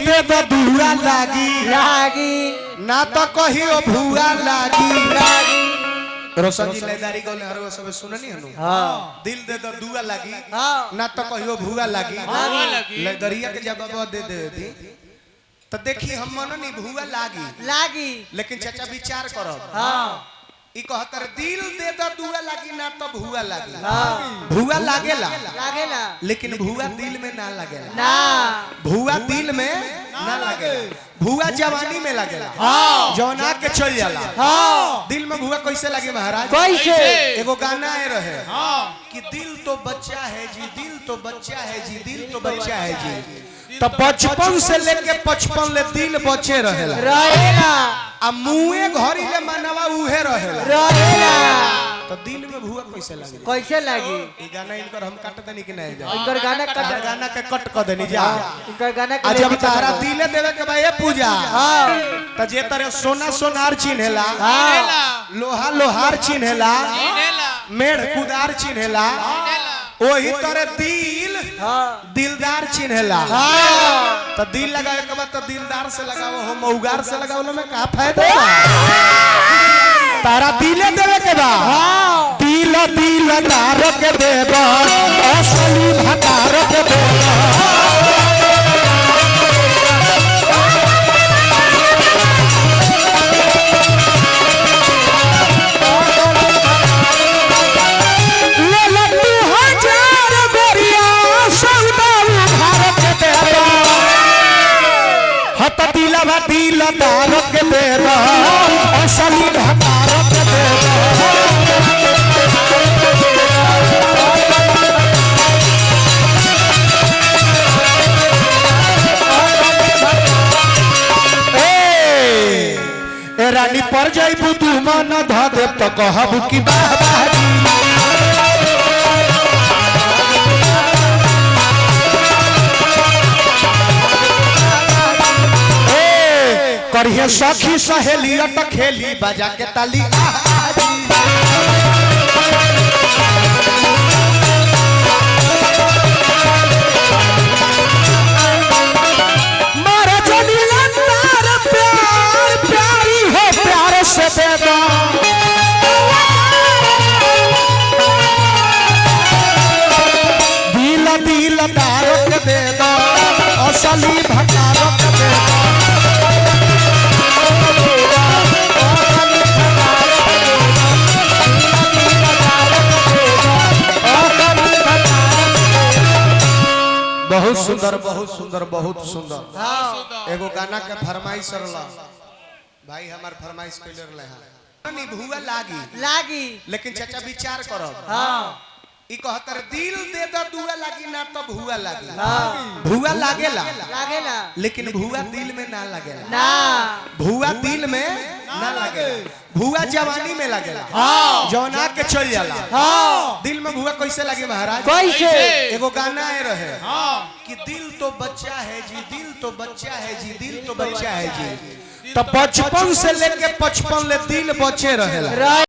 दे तो धुआ लागी लागी ना तो कहियो भुआ लागी लागी। रोशन जी लेदारी गोले हर सब सुननी हनु हां दिल दे तो दुआ लागी हां ना तो कहियो भुआ लागी लागी। लेदरिया के जवाब दे दे दी तो देखी हम मननी भुआ लागी लागी लेकिन चाचा विचार करो हां ई कहतर दिल दे तो दुआ लागी ना तो भुआ लागी हां भुआ लागेला लागेला लेकिन भुआ दिल में ना लगेला ना भुआ दिल में ना लगेला भुआ जवानी में लगेला हां जौना के चल जाला हां दिल में भुआ कैसे लगे महाराज कैसे एगो गाना आए रहे कि दिल तो बच्चा है जी दिल तो बच्चा है जी दिल तो बच्चा है जी तो बचपन से लेके 55 ले दिल बचे रहेला रहेला आ मुंहे घरी ले मनवा उहे रहेला रहेला तो दिल में भुआ कैसे लगे कैसे लागी। ई गाना इनकर हम काट देनी कि नहीं जा इनकर गाना तार गाना के कट कर देनी जा इनकर गाना आ जब तारा दिले देवे के भाई पूजा हां त जे तारे सोना सोनार चिन्हेला हां लोहा लोहार चिन्हेला मेढ़ कुदार चिन्हेला वही तरह दिल हां दिलदार चिन्हेला हां तो दिल लगावे के बाद तो दिलदार से लगाओ हो मौगार से लगाओ में का फायदा बा तारा दिले देवे के बा हां दिल दिलदार के देबा असली भतार के देबा दिल तारक के देना असली तारक के देना ए रानी पर जाइबू तू मन ध देव तो कहबू कि वाह वाह करिए सखी सहेली त खेली बजा के ताली मारा जलीला तार प्यार प्यारी हो प्यार से देगा दिल दिल तारक देगा असली भतारक देगा बहुत सुंदर बहुत सुंदर बहुत सुंदर हां एगो गाना के फरमाइश रहला भाई हमार फरमाइश कइले रहले हां नी भुआ लागी लागी लेकिन चाचा विचार करो हां ई कहतर दिल दे द दुआ लागी ना तो भुआ लागी हां भुआ लागेला लागेला लेकिन भुआ दिल में ना लगेला ना भुआ दिल में ना लगेला भुआ जवानी में लगेला हां जौना के चल जाला हां दिल में भुआ कैसे लगे महाराज कैसे एगो गाना आए रहे कि दिल तो बच्चा है जी दिल तो बच्चा है जी दिल तो बच्चा है जी तो बचपन से लेके 55 ले दिल बचे रहेला।